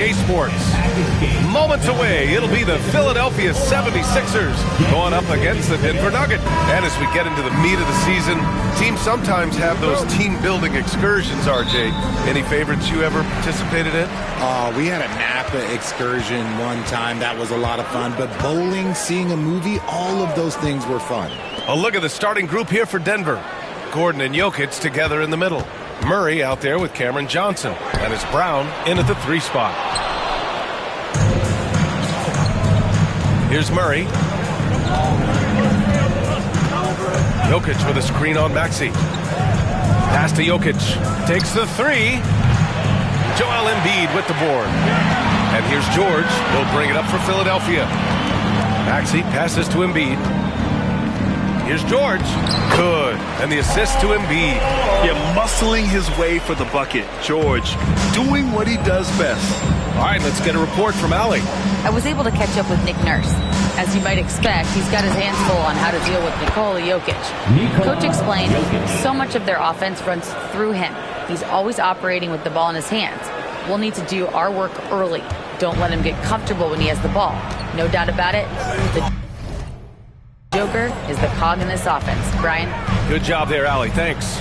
Sports. Moments away, it'll be the Philadelphia 76ers going up against the Denver Nuggets. And as we get into the meat of the season, teams sometimes have those team-building excursions, RJ. Any favorites you ever participated in? We had a Napa excursion one time. That was a lot of fun. But bowling, seeing a movie, all of those things were fun. A look at the starting group here for Denver. Gordon and Jokic together in the middle. Murray out there with Cameron Johnson. And it's Brown in at the 3 spot. Here's Murray. Jokic with a screen on Maxey. Pass to Jokic. Takes the 3. Joel Embiid with the board. And here's George. He'll bring it up for Philadelphia. Maxey passes to Embiid. Here's George. Good. And the assist to Embiid. Yeah, muscling his way for the bucket. George doing what he does best. All right, let's get a report from Allie. I was able to catch up with Nick Nurse. As you might expect, he's got his hands full on how to deal with Nikola Jokic. Coach explained so much of their offense runs through him. He's always operating with the ball in his hands. We'll need to do our work early. Don't let him get comfortable when he has the ball. No doubt about it, the Joker is the cog in this offense. Brian? Good job there, Allie. Thanks.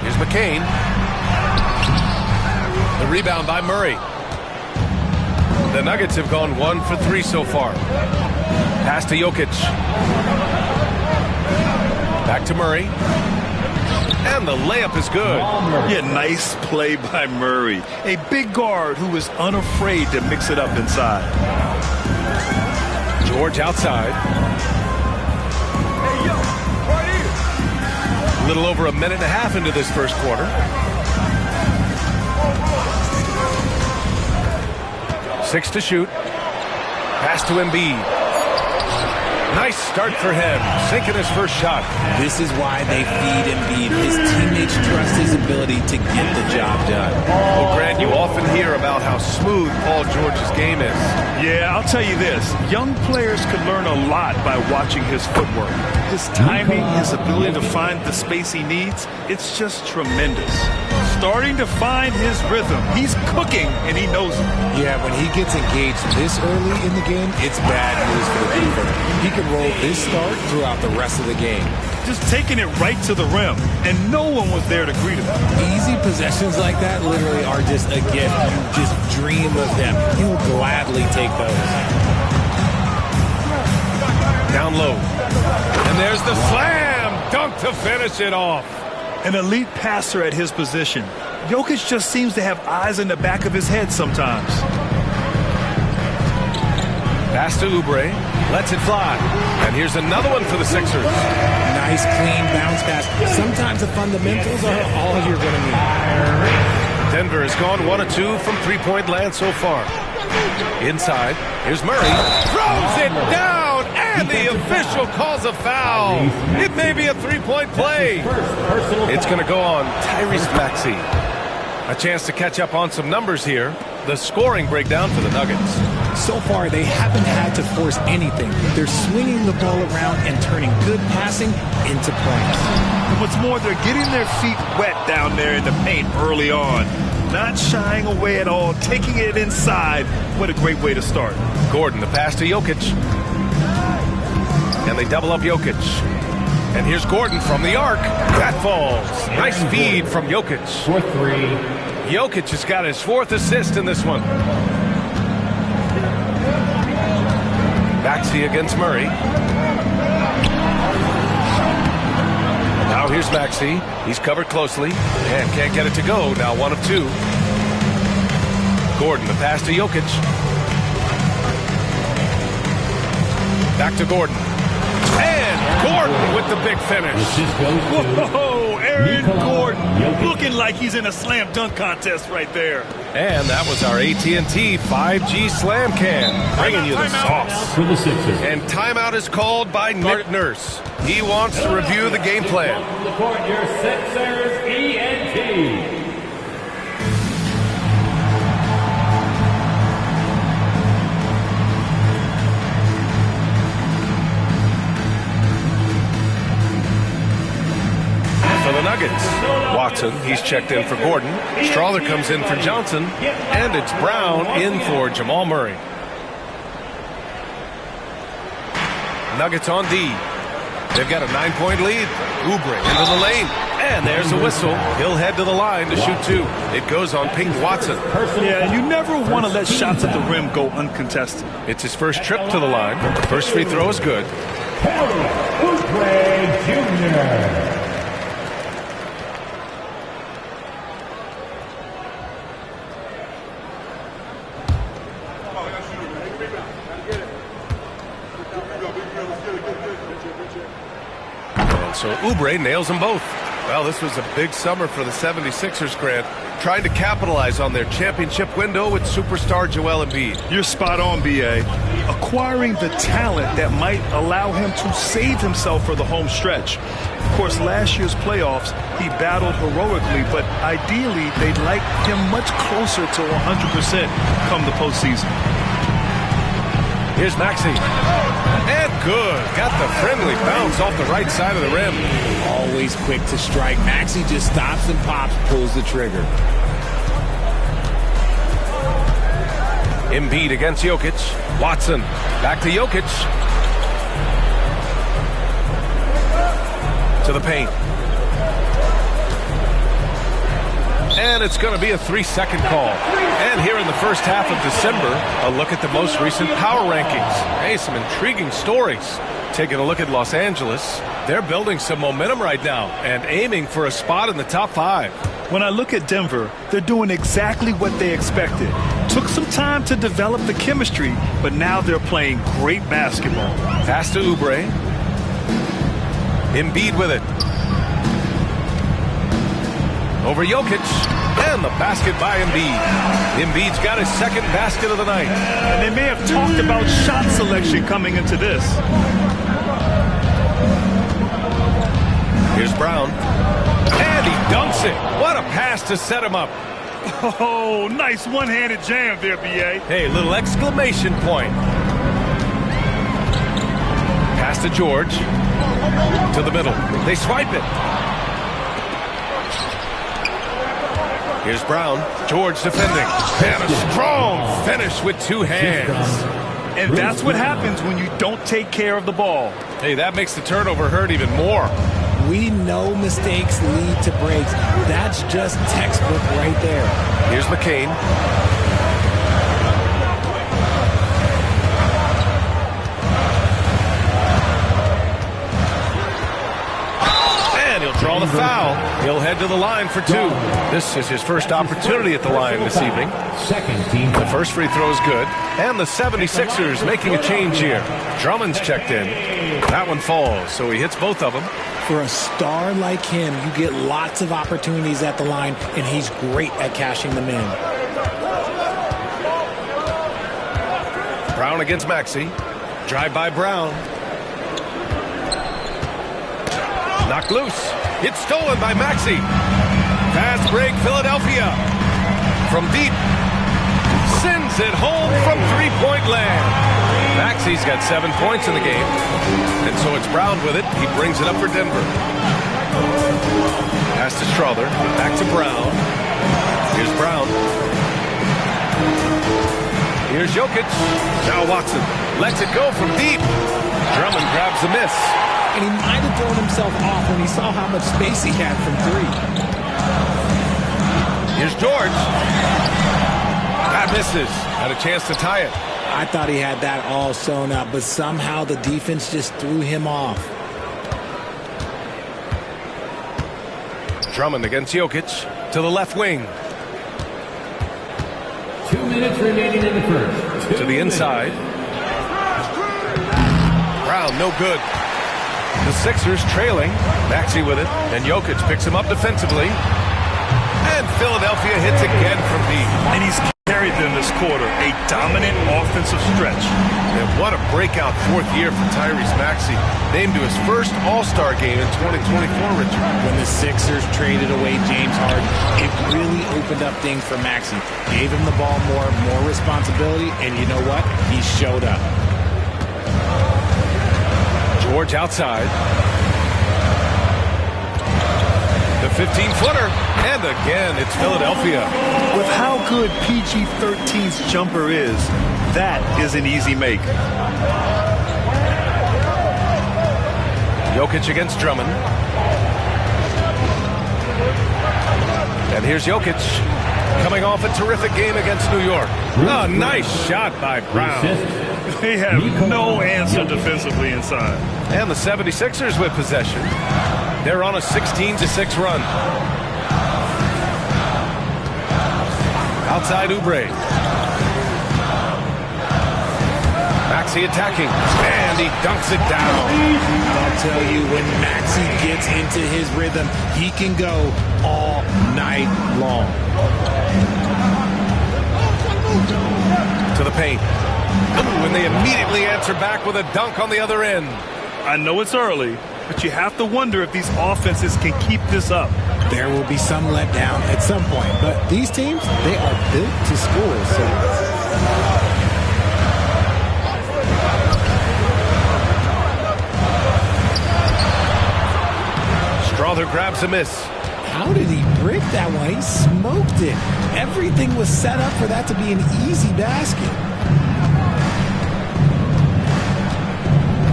Here's McCain. The rebound by Murray. The Nuggets have gone 1 for 3 so far. Pass to Jokic. Back to Murray. And the layup is good. Yeah, nice play by Murray. A big guard who is unafraid to mix it up inside. George outside. A little over a minute and a half into this first quarter. 6 to shoot. Pass to Embiid. Nice start for him, sinking his first shot. This is why they feed Embiid. His teammates trust his ability to get the job done. Well, Grant, you often hear about how smooth Paul George's game is. Yeah, I'll tell you this. Young players can learn a lot by watching his footwork. His timing, his ability to find the space he needs, it's just tremendous. Starting to find his rhythm. He's cooking, and he knows it. Yeah, when he gets engaged this early in the game, it's bad news for the defense. He can roll this start throughout the rest of the game. Just taking it right to the rim, and no one was there to greet him. Easy possessions like that literally are just a gift. You just dream of them. He'll gladly take those. Down low. And there's the slam dunk to finish it off. An elite passer at his position. Jokic just seems to have eyes in the back of his head sometimes. Pass to Oubre. Lets it fly. And here's another one for the Sixers. Nice, clean bounce pass. Sometimes the fundamentals are all you're going to need. Denver has gone 1 of 2 from three-point land so far. Inside. Here's Murray. Throws it down. And the official calls a foul. It may be a three-point play. It's going to go on Tyrese Maxey. A chance to catch up on some numbers here. The scoring breakdown for the Nuggets. So far, they haven't had to force anything. They're swinging the ball around and turning good passing into points. And what's more, they're getting their feet wet down there in the paint early on. Not shying away at all, taking it inside. What a great way to start. Gordon, the pass to Jokic. And they double up Jokic. And here's Gordon from the arc. That falls. Nice feed from Jokic. For 3. Jokic has got his 4th assist in this one. Maxey against Murray. Now here's Maxey. He's covered closely and can't get it to go. Now 1 of 2. Gordon, the pass to Jokic. Back to Gordon. And Gordon with the big finish. Whoa, Aaron Gordon looking like he's in a slam dunk contest right there. And that was our AT&T 5G Slam Cam, bringing you the sauce. For the Sixers. And timeout is called by Nick Nurse. He wants to review the game plan. From the court, your Sixers ENT. For the Nuggets, Watson. Watson. He's checked in for Gordon. Strawther comes in for Johnson. And it's Brown in for Jamal Murray. Nuggets on D. They've got a 9-point lead. Oubre into the lane. And there's a whistle. He'll head to the line to shoot 2. It goes on Pink Watson. Yeah, you never want to let shots at the rim go uncontested. It's his first trip to the line. First free throw is good. Oubre Jr. So Oubre nails them both. Well, this was a big summer for the 76ers, Grant, trying to capitalize on their championship window with superstar Joel Embiid. You're spot on, B.A. Acquiring the talent that might allow him to save himself for the home stretch. Of course, last year's playoffs, he battled heroically, but ideally, they'd like him much closer to 100% come the postseason. Here's Maxey. And good. Got the friendly bounce off the right side of the rim. Always quick to strike. Maxey just stops and pops, pulls the trigger. Embiid against Jokic. Watson back to Jokic. To the paint. And it's going to be a 3-second call. And here in the first half of December, a look at the most recent power rankings. Hey, some intriguing stories. Taking a look at Los Angeles, they're building some momentum right now and aiming for a spot in the top 5. When I look at Denver, they're doing exactly what they expected. Took some time to develop the chemistry, but now they're playing great basketball. Pass to Oubre. Embiid with it. Over Jokic, and the basket by Embiid. Embiid's got his second basket of the night. And they may have talked about shot selection coming into this. Here's Brown. And he dunks it. What a pass to set him up. Oh, nice one-handed jam there, B.A. Hey, little exclamation point. Pass to George. To the middle. They swipe it. Here's Brown. George defending. And a strong finish with 2 hands. And that's what happens when you don't take care of the ball. Hey, that makes the turnover hurt even more. We know mistakes lead to breaks. That's just textbook right there. Here's McCain. And he'll draw the foul. He'll head to the line for 2. This is his first opportunity at the line this evening. The first free throw is good. And the 76ers making a change here. Drummond's checked in. That one falls, so he hits both of them. For a star like him, you get lots of opportunities at the line, and he's great at cashing them in. Brown against Maxey. Drive by Brown. Knocked loose. It's stolen by Maxey. Fast break, Philadelphia. From deep. Sends it home from 3-point land. Maxey's got 7 points in the game. And so it's Brown with it. He brings it up for Denver. Pass to Strawther. Back to Brown. Here's Brown. Here's Jokic. Now Watson lets it go from deep. Drummond grabs the miss. And he might have thrown himself off when he saw how much space he had from 3. Here's George. That misses. Had a chance to tie it. I thought he had that all sewn up, but somehow the defense just threw him off. Drummond against Jokic to the left wing. 2 minutes remaining in the first. To the inside. Brown, no good. The Sixers trailing. Maxey with it, and Jokic picks him up defensively. And Philadelphia hits again from deep. And he's carried them this quarter, a dominant offensive stretch. And what a breakout 4th year for Tyrese Maxey. Named to his first All-Star game in 2024, Richard. When the Sixers traded away James Harden, it really opened up things for Maxey. Gave him the ball more responsibility, and you know what? He showed up. George outside. The 15-footer. And again, it's Philadelphia. With how good PG-13's jumper is, that is an easy make. Jokic against Drummond. And here's Jokic coming off a terrific game against New York. A nice shot by Brown. They have no answer defensively inside. And the 76ers with possession. They're on a 16-6 run. Outside Oubre. Maxey attacking. And he dunks it down. I'll tell you, when Maxey gets into his rhythm, he can go all night long. To the paint. And they immediately answer back with a dunk on the other end. I know it's early, but you have to wonder if these offenses can keep this up. There will be some letdown at some point, but these teams, they are built to score. So Strother grabs a miss. how did he brick that one? He smoked it. Everything was set up for that to be an easy basket.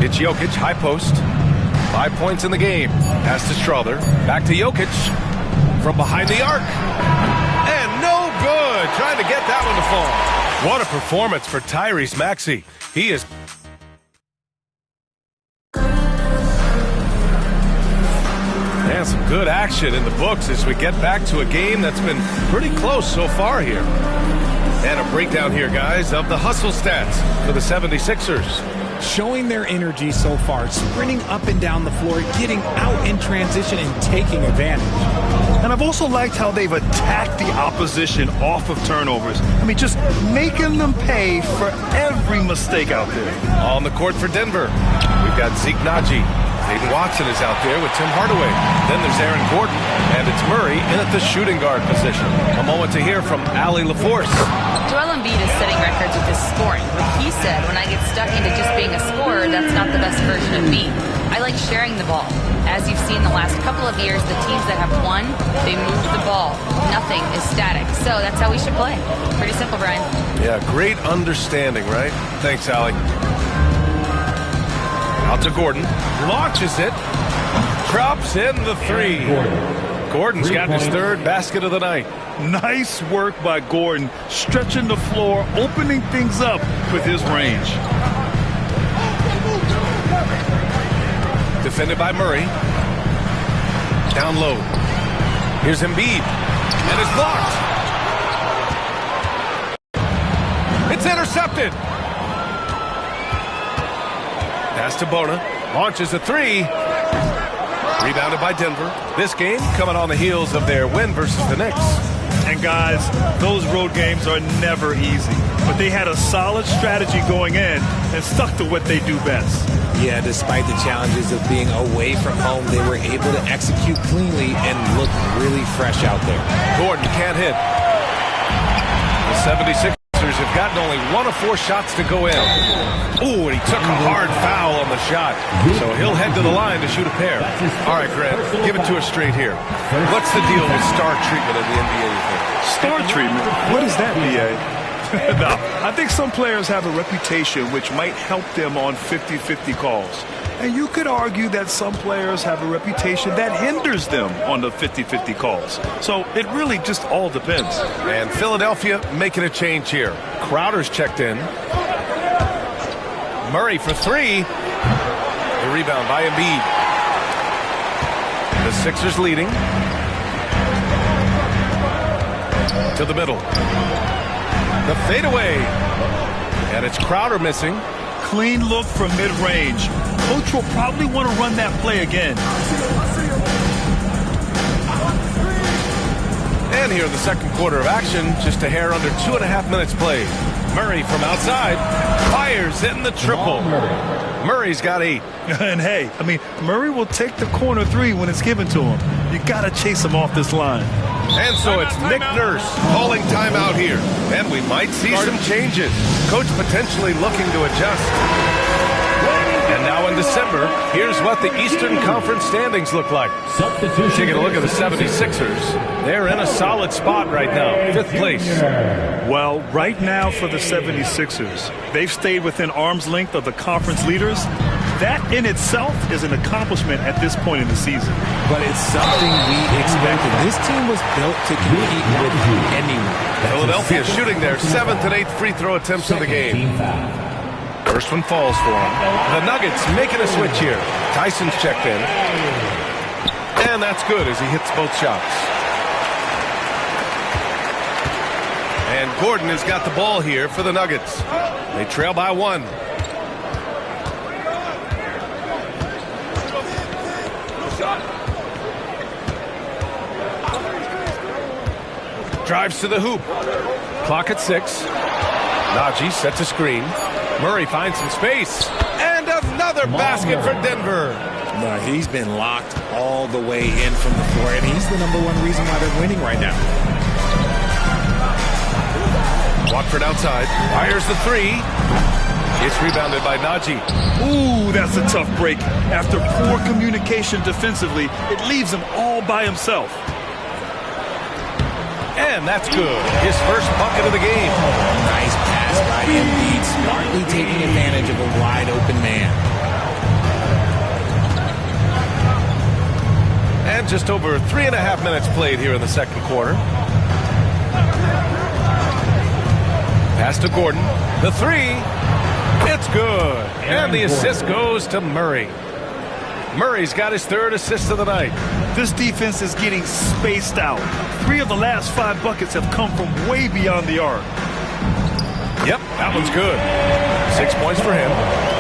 It's Jokic, high post. 5 points in the game. Pass to Strother. Back to Jokic. From behind the arc. And no good. Trying to get that one to fall. What a performance for Tyrese Maxey. He is... And some good action in the books as we get back to a game that's been pretty close so far here. And a breakdown here, guys, of the hustle stats for the 76ers. Showing their energy so far, sprinting up and down the floor, getting out in transition and taking advantage. And I've also liked how they've attacked the opposition off of turnovers. I mean, just making them pay for every mistake out there. On the court for Denver, we've got Zeke Naji. Aiden Watson is out there with Tim Hardaway. Then there's Aaron Gordon, and it's Murray in at the shooting guard position. A moment to hear from Allie LaForce. Joel Embiid is setting records with his scoring, but he said, when I get stuck into just being a scorer, that's not the best version of me. I like sharing the ball. As you've seen the last couple of years, the teams that have won, they move the ball. Nothing is static. So that's how we should play. Pretty simple, Brian. Yeah, great understanding, right? Thanks, Allie. Out to Gordon. Launches it. Drops in the three. Gordon's got his third basket of the night. Nice work by Gordon, stretching the floor, opening things up with his range. Defended by Murray. Down low. Here's Embiid. And it's blocked. It's intercepted. Pass to Bona. Launches a three. Rebounded by Denver. This game coming on the heels of their win versus the Knicks. And guys, those road games are never easy. But they had a solid strategy going in and stuck to what they do best. Yeah, despite the challenges of being away from home, they were able to execute cleanly and look really fresh out there. Gordon can't hit. The 76ers have gotten only 1 of 4 shots to go in. Ooh, and he took a hard foul on the shot. So he'll head to the line to shoot a pair. All right, Grant, give it to us straight here. What's the deal with star treatment in the NBA? Star treatment? What is that, BA? No, I think some players have a reputation which might help them on 50-50 calls. And you could argue that some players have a reputation that hinders them on the 50-50 calls. So it really just all depends. And Philadelphia making a change here. Crowder's checked in. Murray for three. The rebound by Embiid. The Sixers leading. To the middle. The fadeaway. And it's Crowder missing. Clean look from mid-range. Coach will probably want to run that play again. And here in the second quarter of action, just a hair under 2.5 minutes played. Murray from outside fires in the triple. Murray's got 8. And hey, I mean, Murray will take the corner three when it's given to him. You got to chase him off this line. And so it's Nick Nurse calling timeout here. And we might see some changes. Coach potentially looking to adjust. And now in December, here's what the Eastern Conference standings look like. Taking a look at the 76ers. They're in a solid spot right now, 5th place. Well, right now for the 76ers, they've stayed within arm's length of the conference leaders. That in itself is an accomplishment at this point in the season. But it's something we expected. This team was built to compete with anyone. Philadelphia shooting their 7th and 8th free throw attempts of the game. First one falls for them. The Nuggets making a switch here. Tyson's checked in. And that's good as he hits both shots. And Gordon has got the ball here for the Nuggets. They trail by 1. Drives to the hoop. Clock at 6. Najee sets a screen. Murray finds some space. And another basket for Denver. No, he's been locked all the way in from the floor, and he's the #1 reason why they're winning right now. Watford outside. Fires the 3. It's rebounded by Najee. Ooh, that's a tough break. After poor communication defensively, it leaves him all by himself. And that's good. His first bucket of the game. Nice pass by Embiid, smartly taking advantage of a wide-open man. And just over 3.5 minutes played here in the second quarter. Pass to Gordon. The 3. It's good. And the assist goes to Murray. Murray's got his 3rd assist of the night. This defense is getting spaced out. 3 of the last 5 buckets have come from way beyond the arc. Yep, that one's good. 6 points for him.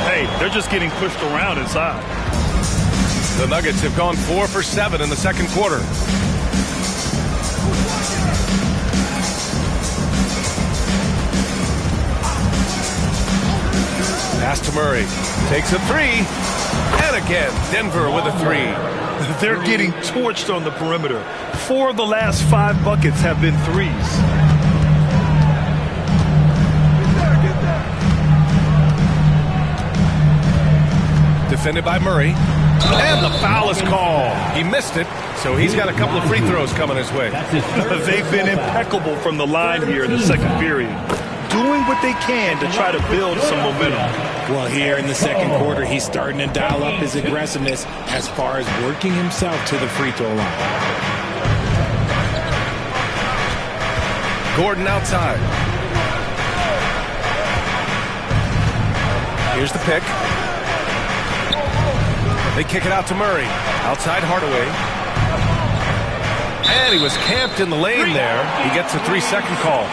Hey, they're just getting pushed around inside. The Nuggets have gone 4 for 7 in the second quarter. Pass to Murray. Takes a 3. And again, Denver with a 3. They're getting torched on the perimeter. 4 of the last 5 buckets have been 3s. Defended by Murray. And the foul is called. He missed it, so he's got a couple of free throws coming his way. They've been impeccable from the line here in the second period, doing what they can to try to build some momentum. Well, here in the second quarter, he's starting to dial up his aggressiveness as far as working himself to the free throw line. Gordon outside. Here's the pick. They kick it out to Murray. Outside Hardaway. And he was camped in the lane there. He gets a 3-second call.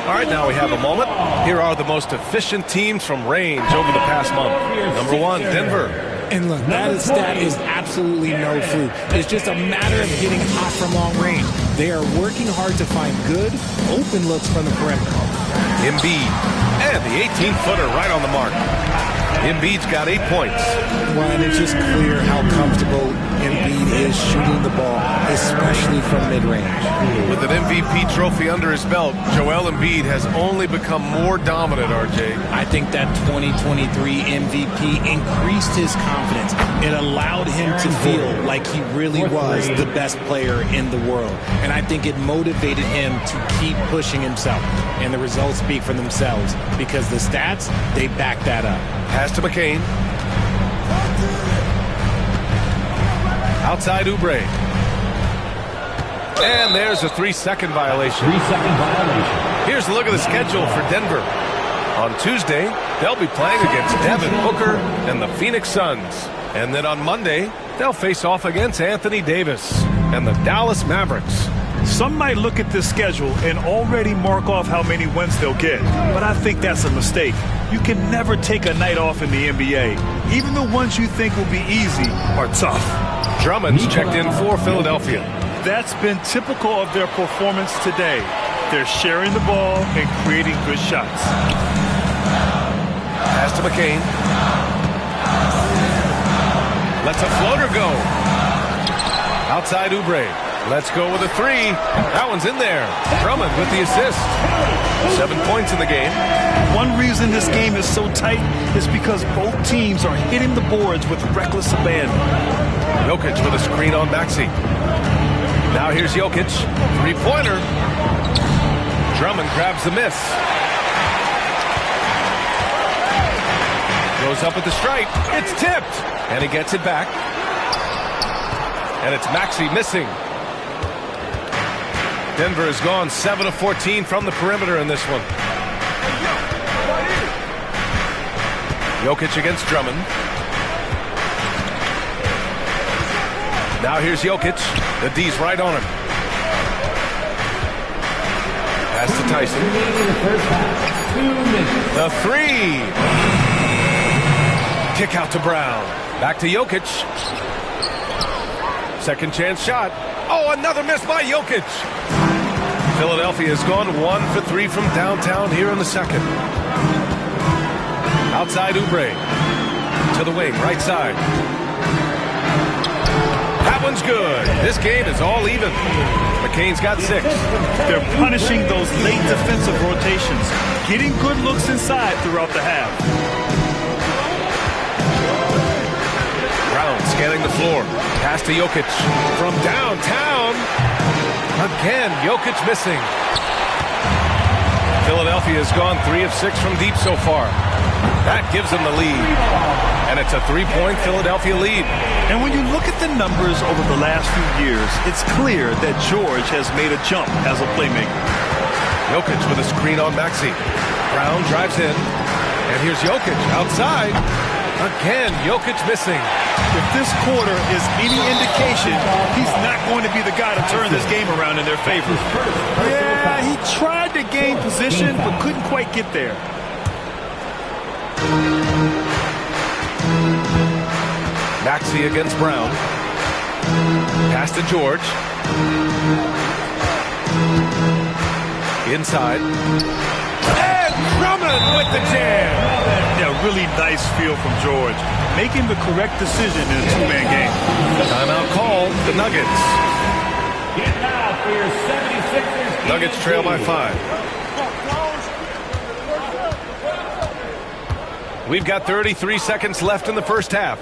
All right, now we have a moment. Here are the most efficient teams from range over the past month. Number 1, Denver. And look, that stat is absolutely no fluke. It's just a matter of getting hot from long range. They are working hard to find good, open looks from the perimeter. Embiid. And the 18-footer right on the mark. Embiid's got 8 points. Well, and it's just clear how comfortable Embiid is shooting the ball, especially from mid-range. With an MVP trophy under his belt, Joel Embiid has only become more dominant, RJ. I think that 2023 MVP increased his confidence. It allowed him to feel like he really was the best player in the world. And I think it motivated him to keep pushing himself. And the results speak for themselves because the stats, they back that up. Pass to McCain. Outside Oubre. And there's a 3-second violation. 3-second violation. Here's a look at the schedule for Denver. On Tuesday, they'll be playing against Devin Booker and the Phoenix Suns. And then on Monday, they'll face off against Anthony Davis and the Dallas Mavericks. Some might look at this schedule and already mark off how many wins they'll get, but I think that's a mistake. You can never take a night off in the NBA. Even the ones you think will be easy are tough. Drummond's checked in for Philadelphia. That's been typical of their performance today. They're sharing the ball and creating good shots. Pass to McCain. Lets a floater go. Outside Oubre. Let's go with a three. That one's in there. Drummond with the assist. 7 points in the game. One reason this game is so tight is because both teams are hitting the boards with reckless abandon. Jokic with a screen on Maxey. Now here's Jokic. Three-pointer. Drummond grabs the miss. Goes up with the stripe. It's tipped. And he gets it back. And it's Maxey missing. Denver has gone 7 of 14 from the perimeter in this one. Jokic against Drummond. Now here's Jokic. The D's right on him. Pass to Tyson. The three. Kick out to Brown. Back to Jokic. Second chance shot. Oh, another miss by Jokic. Philadelphia has gone 1 for 3 from downtown here in the second. Outside Oubre. To the wing, right side. That one's good. This game is all even. McCain's got 6. They're punishing those late defensive rotations, getting good looks inside throughout the half. Brown scanning the floor. Pass to Jokic from downtown. Again, Jokic missing. Philadelphia has gone 3 of 6 from deep so far. That gives them the lead. And it's a 3-point Philadelphia lead. And when you look at the numbers over the last few years, it's clear that George has made a jump as a playmaker. Jokic with a screen on Maxey. Brown drives in. And here's Jokic outside. Again, Jokic missing. If this quarter is any indication, he's not going to be the guy to turn this game around in their favor. Yeah, he tried to gain position, but couldn't quite get there. Maxey against Brown. Pass to George. Inside. And Drummond with the jam. Yeah, really nice feel from George. Making the correct decision in a two-man game. Timeout call, the Nuggets. Nuggets trail by 5. We've got 33 seconds left in the first half.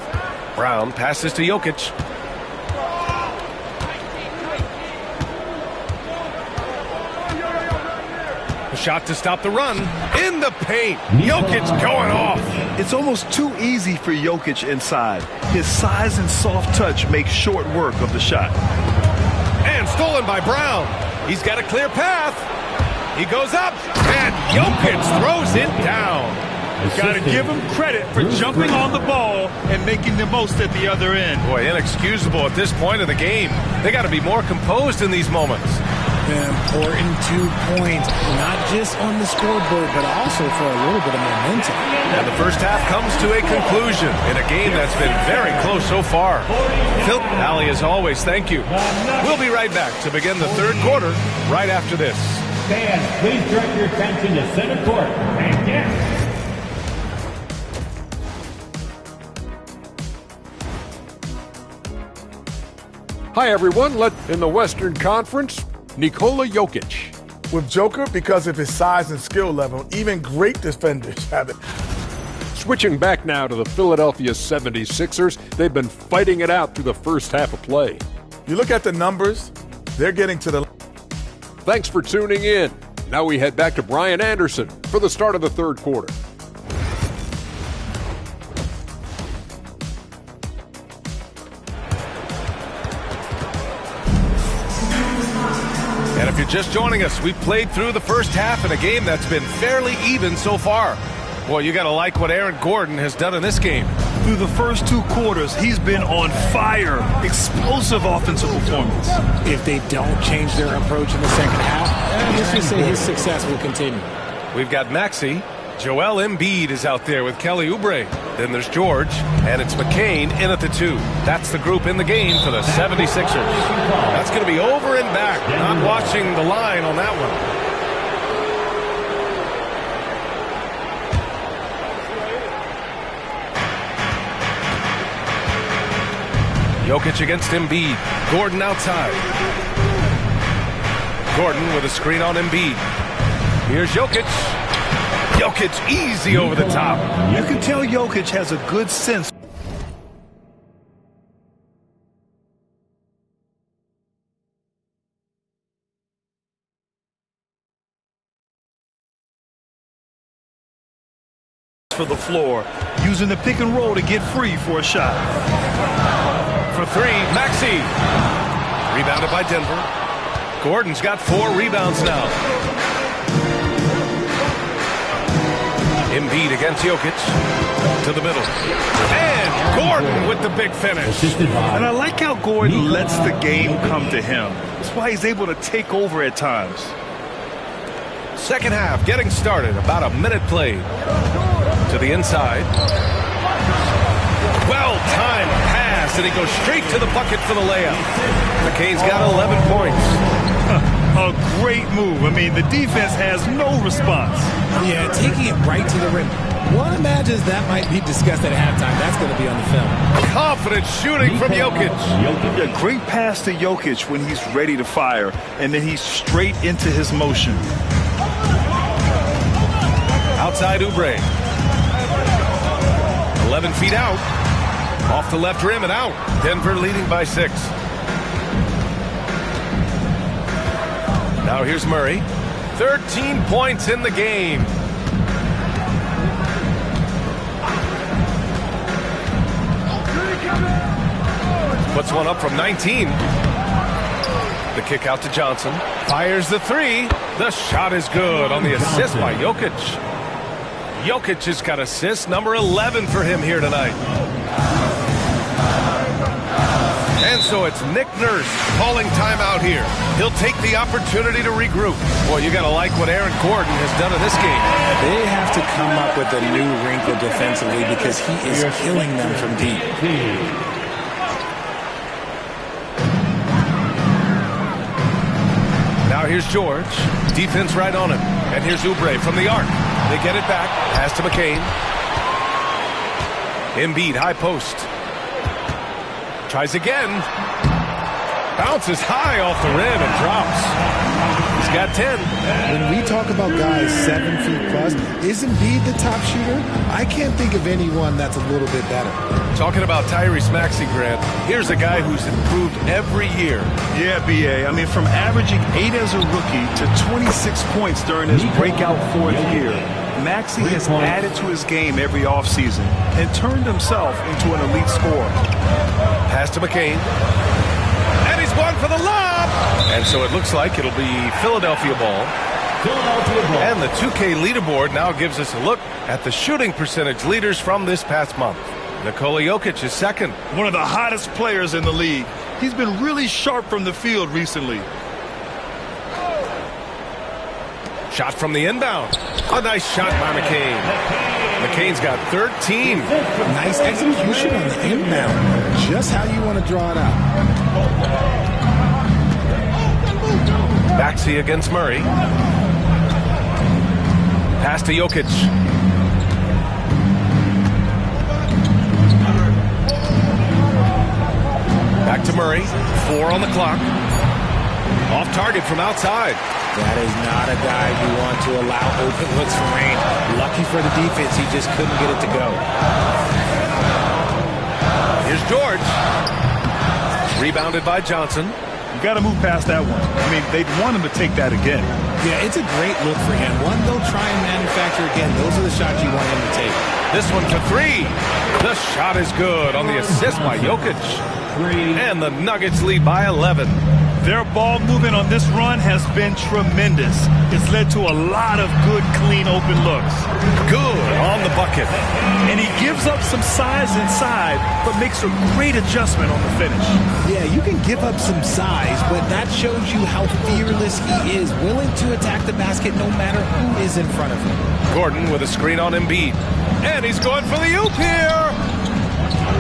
Brown passes to Jokic. A shot to stop the run. In the paint. Jokic going off. It's almost too easy for Jokic inside. His size and soft touch make short work of the shot. And stolen by Brown. He's got a clear path. He goes up. And Jokic throws it down. Got to give him credit for jumping on the ball and making the most at the other end. Boy, inexcusable at this point of the game. They got to be more composed in these moments. Important 2 points, not just on the scoreboard, but also for a little bit of momentum. And the first half comes to a conclusion in a game that's been very close so far. Phil, Allie, as always, thank you. We'll be right back to begin the third quarter right after this. Fans, please direct your attention to center court. And yes. Hi, everyone. In the Western Conference, Nikola Jokic. With Joker, because of his size and skill level, even great defenders have it. Switching back now to the Philadelphia 76ers, they've been fighting it out through the first half of play. You look at the numbers, they're getting to the... Thanks for tuning in. Now we head back to Brian Anderson for the start of the third quarter. And if you're just joining us, we've played through the first half in a game that's been fairly even so far. Boy, you got to like what Aaron Gordon has done in this game. Through the first 2 quarters, he's been on fire. Explosive offensive performance. If they don't change their approach in the second half, let's just say his success will continue. We've got Maxey. Joel Embiid is out there with Kelly Oubre. Then there's George, and it's McCain in at the 2. That's the group in the game for the 76ers. That's going to be over and back. Not watching the line on that one. Jokic against Embiid. Gordon outside. Gordon with a screen on Embiid. Here's Jokic. Jokic easy over the top. You can tell Jokic has a good sense for the floor, using the pick and roll to get free for a shot. For three, Maxey. Rebounded by Denver. Gordon's got 4 rebounds now. Embiid against Jokic. To the middle. And Gordon with the big finish. And I like how Gordon lets the game come to him. That's why he's able to take over at times. Second half getting started. About a minute played. To the inside. Well-timed pass, and he goes straight to the bucket for the layup. McCain's got 11 points. A great move. I mean, the defense has no response. Yeah, taking it right to the rim. One imagines that might be discussed at halftime. That's going to be on the film. Confident shooting from Jokic. A great pass to Jokic when he's ready to fire, and then he's straight into his motion. Outside Oubre. 11 feet out. Off the left rim and out. Denver leading by 6. Now here's Murray. 13 points in the game. Puts one up from 19. The kick out to Johnson. Fires the 3. The shot is good on the assist by Jokic. Jokic has got assist number 11 for him here tonight. And so it's Nick Nurse calling timeout here. He'll take the opportunity to regroup. Boy, you got to like what Aaron Gordon has done in this game. They have to come up with a new wrinkle defensively because he is killing them from deep. Now here's George. Defense right on him. And here's Oubre from the arc. They get it back. Pass to McCain. Embiid, high post. Tries again. Bounces high off the rim and drops. He's got 10. When we talk about guys 7 feet plus, is Embiid the top shooter? I can't think of anyone that's a little bit better. Talking about Tyrese Maxey, Grant, here's a guy who's improved every year. Yeah, B.A. I mean, from averaging 8 as a rookie to 26 points during his breakout 4th year, Maxey has added to his game every offseason and turned himself into an elite scorer. Pass to McCain. And he's going for the lob. And so it looks like it'll be Philadelphia ball. And the 2K leaderboard now gives us a look at the shooting percentage leaders from this past month. Nikola Jokic is second. One of the hottest players in the league. He's been really sharp from the field recently. Shot from the inbound. A nice shot by McCain. McCain's got 13. Nice execution on the inbound. Just how you want to draw it out. Maxey against Murray. Pass to Jokic. Back to Murray. 4 on the clock. Off target from outside. That is not a guy you want to allow open looks from range. Lucky for the defense, he just couldn't get it to go. Here's George. Rebounded by Johnson. You got to move past that one. I mean, they'd want him to take that again. Yeah, it's a great look for him. One they'll try and manufacture again. Those are the shots you want him to take. This one for 3. The shot is good on the assist by Jokic. And the Nuggets lead by 11. Their ball movement on this run has been tremendous. It's led to a lot of good, clean, open looks. Good on the bucket. And he gives up some size inside, but makes a great adjustment on the finish. Yeah, you can give up some size, but that shows you how fearless he is, willing to attack the basket no matter who is in front of him. Gordon with a screen on Embiid. And he's going for the oop here.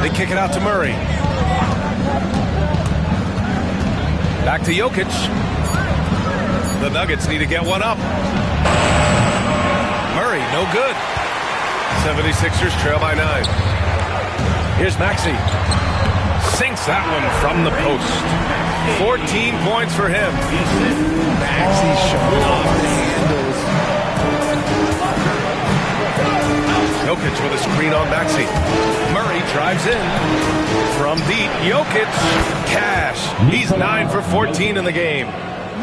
They kick it out to Murray. Back to Jokic. The Nuggets need to get one up. Murray, no good. 76ers trail by 9. Here's Maxey. Sinks that one from the post. 14 points for him. Maxey's showing off the handles. Jokic with a screen on Maxey. Murray drives in. From deep, Jokic. Cash. He's 9 for 14 in the game.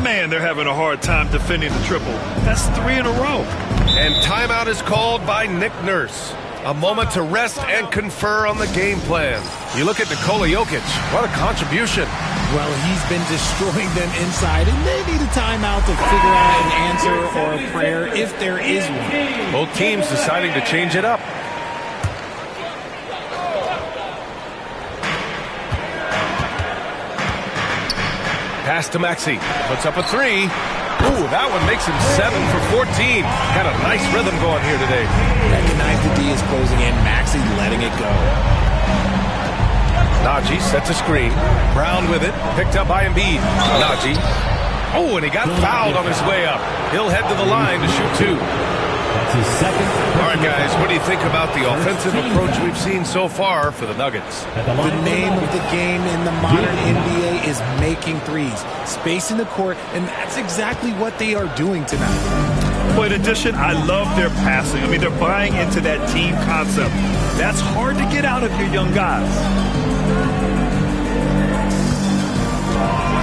Man, they're having a hard time defending the triple. That's 3 in a row. And timeout is called by Nick Nurse. A moment to rest and confer on the game plan. You look at Nikola Jokic. What a contribution. Well, he's been destroying them inside, and they need a timeout to figure out an answer or a prayer if there is one. Both teams deciding to change it up. Pass to Maxey. Puts up a 3. Ooh, that one makes him 7 for 14. Got a nice rhythm going here today. Recognize the D is closing in. Maxey letting it go. Najee sets a screen. Brown with it. Picked up by Embiid. Najee. Oh, and he got fouled on his way up. He'll head to the line to shoot 2. That's his second. All right, guys, what do you think about the offensive approach we've seen so far for the Nuggets? The name of the game in the modern NBA is making threes, spacing the court, and that's exactly what they are doing tonight. But in addition, I love their passing. I mean, they're buying into that team concept. That's hard to get out of your young guys.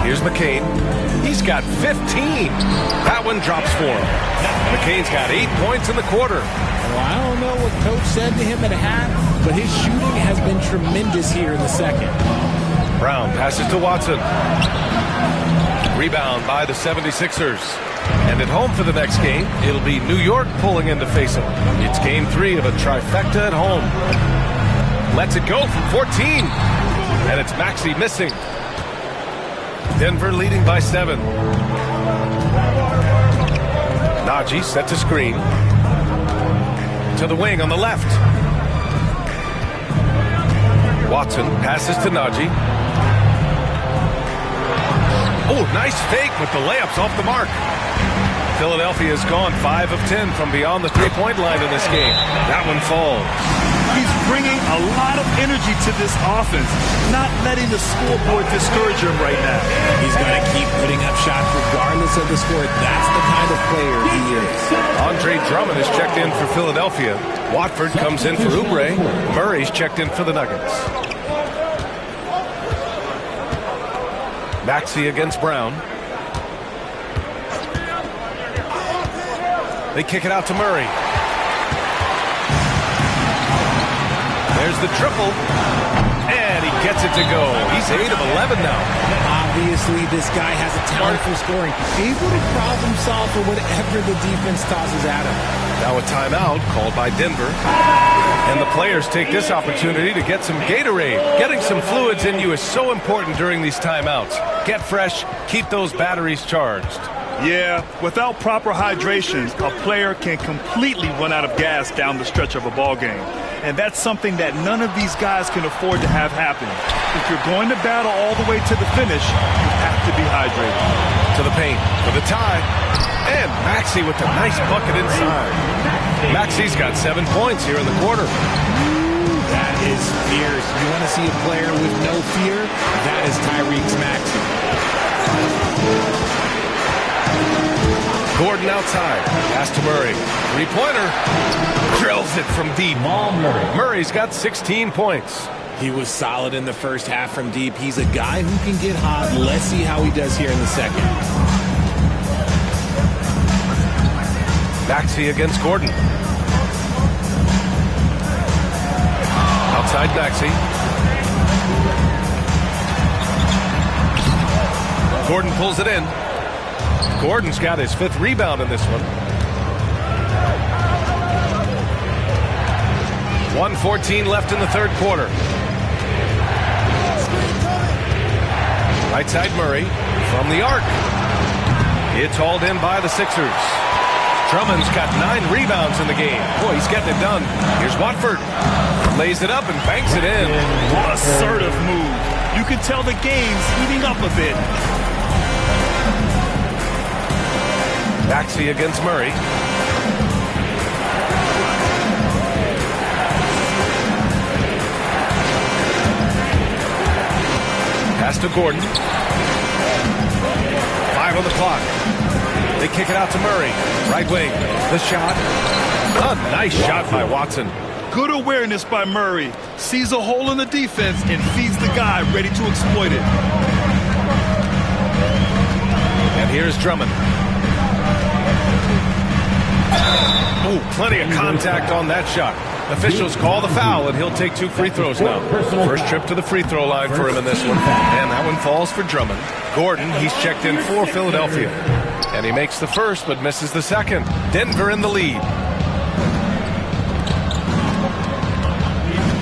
Here's McCain. He's got 15. That one drops for him. McCain's got 8 points in the quarter. Well, I don't know what Coach said to him at half, but his shooting has been tremendous here in the second. Brown passes to Watson. Rebound by the 76ers. And at home for the next game, it'll be New York pulling in to face them. It's game 3 of a trifecta at home. Lets it go from 14. And it's Maxey missing. Denver leading by 7. Najee sets a screen. To the wing on the left. Watson passes to Najee. Oh, nice fake with the layups off the mark. Philadelphia has gone 5 of 10 from beyond the three-point line in this game. That one falls. He's bringing a lot of energy to this offense, not letting the scoreboard discourage him right now. He's going to keep putting up shots regardless of the score. That's the kind of player he is. Andre Drummond is checked in for Philadelphia. Watford comes in for Oubre. Murray's checked in for the Nuggets. Maxey against Brown. They kick it out to Murray. There's the triple. And he gets it to go. He's 8 of 11 now. Obviously, this guy has a talent for scoring. Able to problem solve for whatever the defense tosses at him. Now a timeout called by Denver. And the players take this opportunity to get some Gatorade. Getting some fluids in you is so important during these timeouts. Get fresh, keep those batteries charged. Yeah, without proper hydration, a player can completely run out of gas down the stretch of a ball game. And that's something that none of these guys can afford to have happen. If you're going to battle all the way to the finish, you have to be hydrated. To the paint for the tie. And Maxey with a nice bucket inside. Maxey's got 7 points here in the quarter. That is fierce. You want to see a player with no fear? That is Tyrese Maxey. Gordon outside. Pass to Murray. Three-pointer. Drills it from deep. Murray's got 16 points. He was solid in the first half from deep. He's a guy who can get hot. Let's see how he does here in the second. Maxey against Gordon. Outside Maxey. Gordon pulls it in. Gordon's got his 5th rebound in this one. 1:14 left in the third quarter. Right side Murray from the arc. It's hauled in by the Sixers. Drummond's got 9 rebounds in the game. Boy, he's getting it done. Here's Watford. Lays it up and banks it in. Assertive move. You can tell the game's heating up a bit. Maxey against Murray. Pass to Gordon. 5 on the clock. They kick it out to Murray. Right wing. The shot. A nice shot by Watson. Good awareness by Murray. Sees a hole in the defense and feeds the guy ready to exploit it. And here's Drummond. Oh, plenty of contact on that shot. Officials call the foul, and he'll take 2 free throws now. First trip to the free throw line for him in this one. And that one falls for Drummond. Gordon, he's checked in for Philadelphia. And he makes the first, but misses the second. Denver in the lead.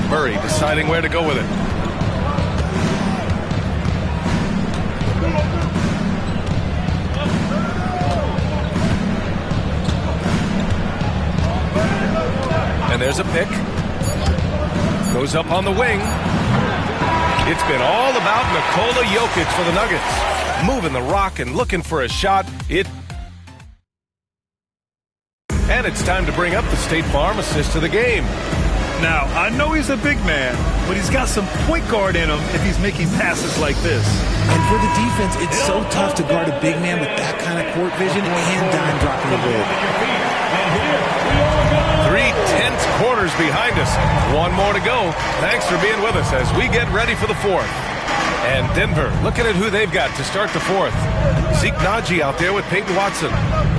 Murray deciding where to go with it. And there's a pick. Goes up on the wing. It's been all about Nikola Jokic for the Nuggets. Moving the rock and looking for a shot. And it's time to bring up the State Farm assist of the game. Now, I know he's a big man, but he's got some point guard in him if he's making passes like this. And for the defense, it's so tough to guard a big man with that kind of court vision and dime dropping the ball. 3 tense quarters behind us. 1 more to go. Thanks for being with us as we get ready for the 4th. And Denver looking at who they've got to start the 4th. Zeke Naji out there with Peyton Watson.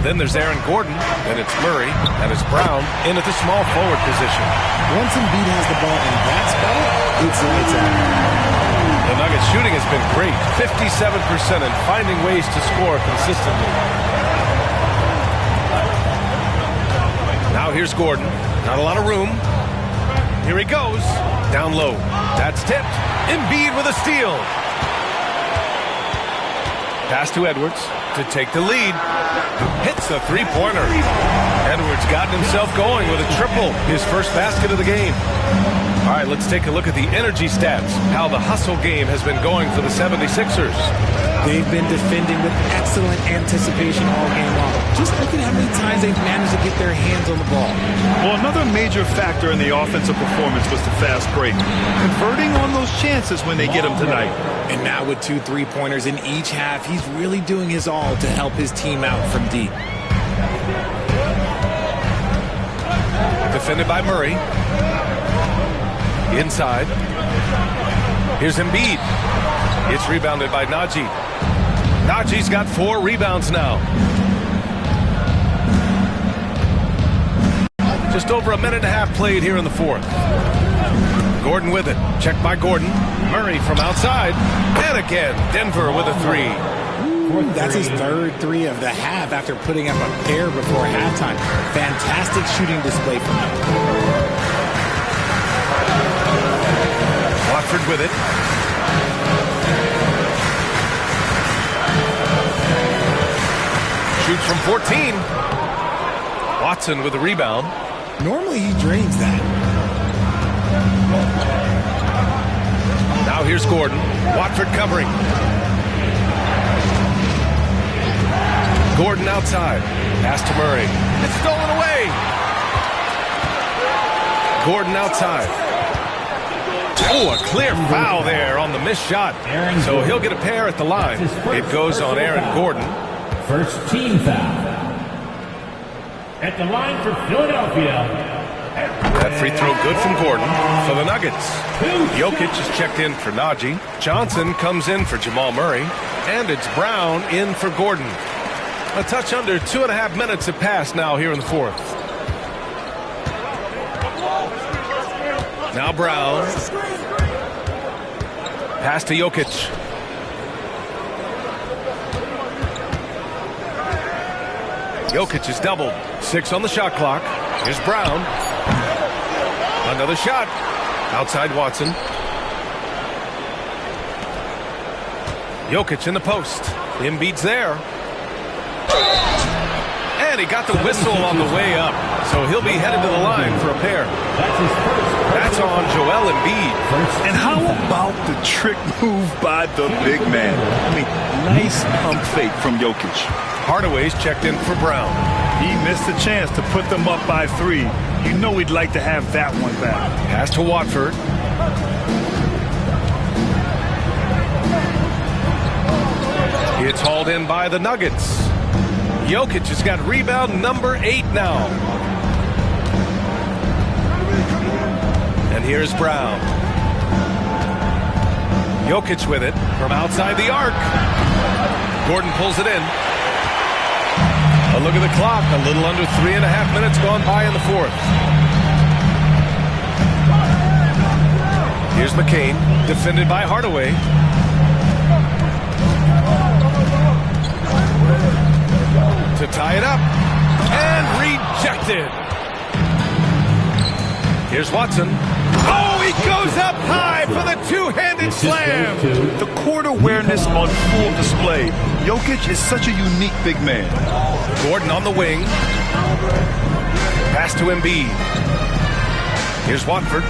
Then there's Aaron Gordon. Then it's Murray. And it's Brown in at the small forward position. Once Embiid has the ball in that spot, it's lights out. The Nuggets shooting has been great. 57% and finding ways to score consistently. Now here's Gordon. Not a lot of room. Here he goes. Down low. That's tipped. Embiid with a steal. Pass to Edwards to take the lead. Hits a three-pointer. Edwards gotten himself going with a triple. His first basket of the game. All right, let's take a look at the energy stats. How the hustle game has been going for the 76ers. They've been defending with excellent anticipation all game long. Just look at how many times they've managed to get their hands on the ball. Well, another major factor in the offensive performance was the fast break. Converting on those chances when they get them tonight. And now with 2 3-pointers in each half, he's really doing his all to help his team out from deep. Defended by Murray. Inside. Here's Embiid. It's rebounded by Naji. Naji's got 4 rebounds now. Just over a minute and a half played here in the 4th. Gordon with it. Checked by Gordon. Murray from outside. And again, Denver with a 3. That's his 3rd 3 of the half after putting up a pair before halftime. Fantastic shooting display from him. Watford with it. Shoots from 14. Watson with the rebound. Normally he drains that. Now here's Gordon. Watford covering. Gordon outside. Pass to Murray. It's stolen away. Gordon outside. Oh, a clear foul there on the missed shot. So he'll get a pair at the line. It goes on Aaron Gordon. First team foul. At the line for Philadelphia. That free throw good from Gordon for the Nuggets. Jokic is checked in for Naji. Johnson comes in for Jamal Murray. And it's Brown in for Gordon. A touch under 2.5 minutes have passed now here in the 4th. Now Brown. Pass to Jokic. Jokic is doubled. 6 on the shot clock. Here's Brown. Another shot. Outside Watson. Jokic in the post. Embiid's there. And he got the whistle on the way up. So he'll be headed to the line for a pair. That's on Joel Embiid. And how about the trick move by the big man? I mean, nice pump fake from Jokic. Hardaway's checked in for Brown. He missed a chance to put them up by 3. You know he'd like to have that one back. Pass to Watford. It's hauled in by the Nuggets. Jokic has got rebound number 8 now. And here's Brown. Jokic with it from outside the arc. Gordon pulls it in. A look at the clock. A little under 3.5 minutes gone by in the fourth. Here's McCain, defended by Hardaway. To tie it up. And rejected. Here's Watson. Oh, he goes up high for the two-handed slam. The court awareness on full display. Jokic is such a unique big man. Gordon on the wing. Pass to Embiid. Here's Watford.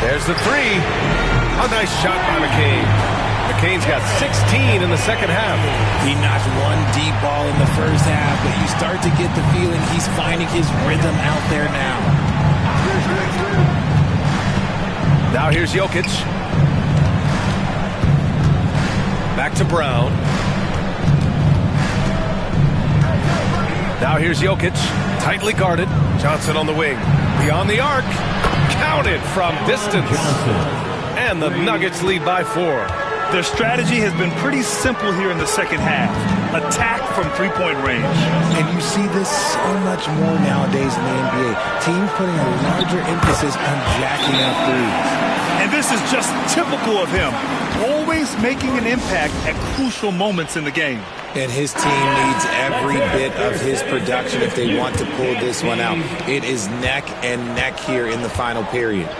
There's the three. A nice shot by McCain. McCain's got 16 in the second half. He knocked one deep ball in the first half, but you start to get the feeling he's finding his rhythm out there now. Now here's Jokic. Back to Brown. Now here's Jokic. Tightly guarded. Johnson on the wing. Beyond the arc. Counted from distance. And the Nuggets lead by 4. Their strategy has been pretty simple here in the second half. Attack from three-point range. And you see this so much more nowadays in the NBA. Teams putting a larger emphasis on jacking up threes. And this is just typical of him. Always making an impact at crucial moments in the game. And his team needs every bit of his production if they want to pull this one out. It is neck and neck here in the final period.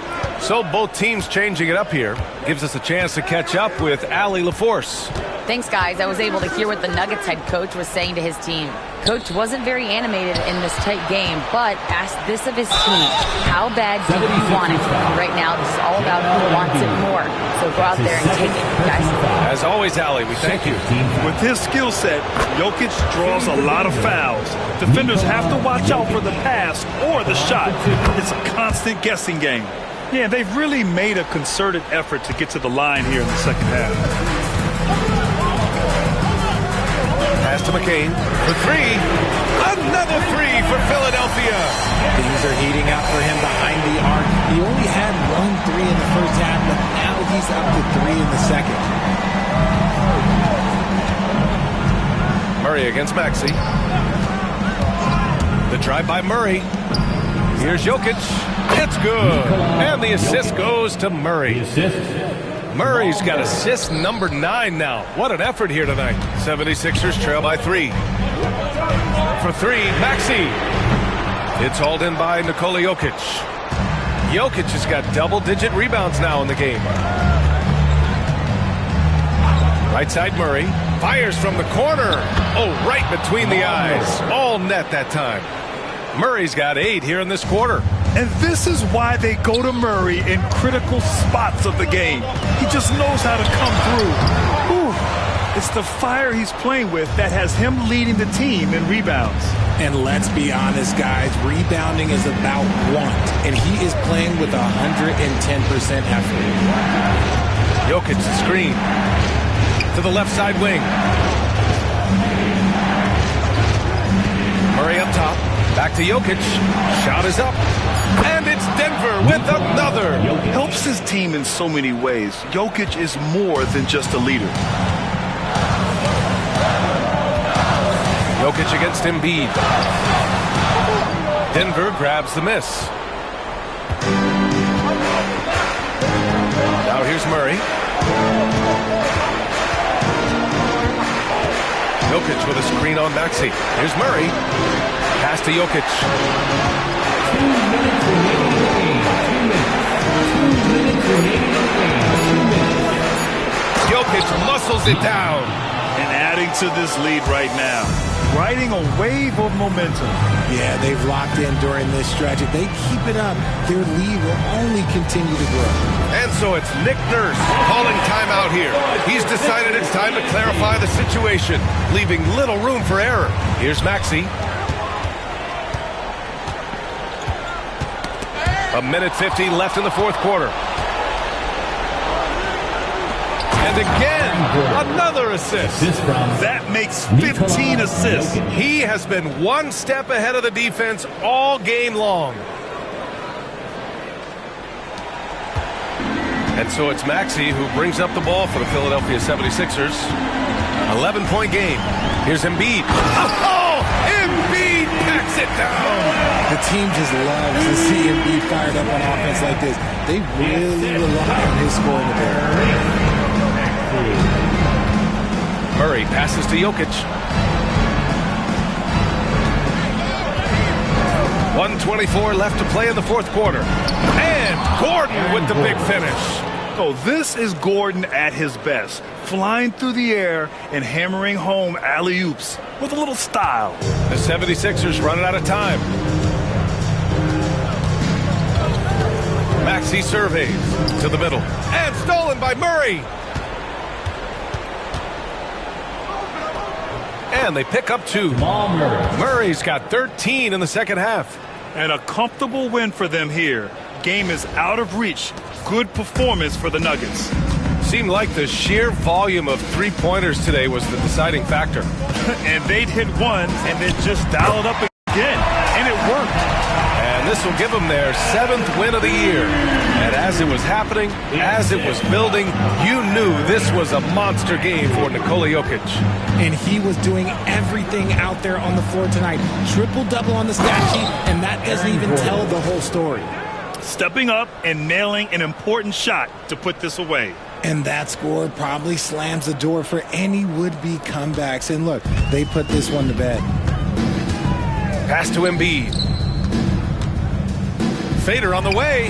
So both teams changing it up here. Gives us a chance to catch up with Allie LaForce. Thanks, guys. I was able to hear what the Nuggets head coach was saying to his team. Coach wasn't very animated in this tight game, but asked this of his team. How bad do you want it? Right now, this is all about who wants it more. So go out there and take it, guys. As always, Allie, we thank you. With his skill set, Jokic draws a lot of fouls. Defenders have to watch out for the pass or the shot. It's a constant guessing game. Yeah, they've really made a concerted effort to get to the line here in the second half. Pass to McCain for three. Another three for Philadelphia. Things are heating up for him behind the arc. He only had 1 3 in the first half, but now he's up to 3 in the second. Murray against Maxey. The drive by Murray. Here's Jokic. It's good. And the assist goes to Murray. Murray's got assist number 9 now. What an effort here tonight. 76ers trail by 3. For 3, Maxey. It's hauled in by Nikola Jokic. Jokic has got double-digit rebounds now in the game. Right side Murray. Fires from the corner. Oh, right between the eyes. All net that time. Murray's got 8 here in this quarter. And this is why they go to Murray in critical spots of the game. He just knows how to come through. Whew. It's the fire he's playing with that has him leading the team in rebounds. And let's be honest, guys, rebounding is about want. And he is playing with 110% effort. Jokic the screen. To the left side wing. Murray up top. Back to Jokic. Shot is up. And it's Denver with another. Helps his team in so many ways. Jokic is more than just a leader. Jokic against Embiid. Denver grabs the miss. Now here's Murray. Jokic with a screen on Maxey. Here's Murray. Pass to Jokic. 2 minutes remaining in the game. 2 minutes remaining in the game. Jokic muscles it down. And adding to this lead right now. Riding a wave of momentum. Yeah, they've locked in during this stretch. If they keep it up, their lead will only continue to grow. And so it's Nick Nurse calling timeout here. He's decided it's time to clarify the situation, leaving little room for error. Here's Maxey. 1:50 left in the fourth quarter. And again, another assist. That makes 15 assists. He has been one step ahead of the defense all game long. And so it's Maxey who brings up the ball for the Philadelphia 76ers. 11-point game. Here's Embiid. Oh, Embiid packs it down. The team just loves to see Embiid fired up on offense like this. They really rely on his scoring ability. Murray passes to Jokic. 1:24 left to play in the fourth quarter. And Gordon with the big finish. Oh, this is Gordon at his best. Flying through the air and hammering home alley-oops with a little style. The 76ers running out of time. Maxey surveys to the middle. And stolen by Murray. And they pick up 2. Murray's got 13 in the second half. And a comfortable win for them here. Game is out of reach. Good performance for the Nuggets. Seemed like the sheer volume of three-pointers today was the deciding factor. And they'd hit one and then just dial it up again. And it worked. And this will give them their 7th win of the year. And as it was happening, as it was building, you knew this was a monster game for Nikola Jokic. And he was doing everything out there on the floor tonight. Triple-double on the stat sheet, and that doesn't even tell the whole story. Stepping up and nailing an important shot to put this away. And that score probably slams the door for any would-be comebacks. And look, they put this one to bed. Pass to Embiid. Fader on the way.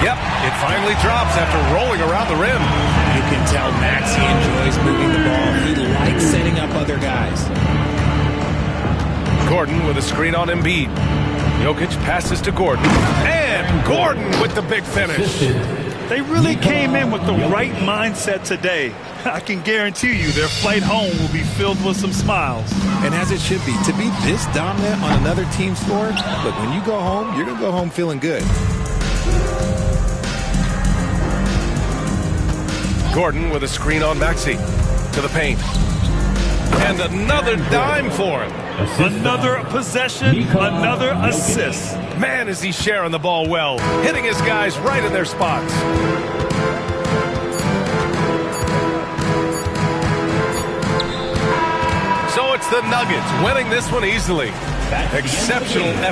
Yep, it finally drops after rolling around the rim. You can tell Maxey enjoys moving the ball. He likes setting up other guys. Gordon with a screen on Embiid. Jokic passes to Gordon. And Gordon with the big finish. They really came in with the right mindset today. I can guarantee you their flight home will be filled with some smiles. And as it should be, to be this dominant on another team's floor, look, when you go home, you're going to go home feeling good. Gordon with a screen on Maxey to the paint. And another dime for him. Another possession, another assist. Man, is he sharing the ball well, hitting his guys right in their spots. So it's the Nuggets winning this one easily. Exceptional effort.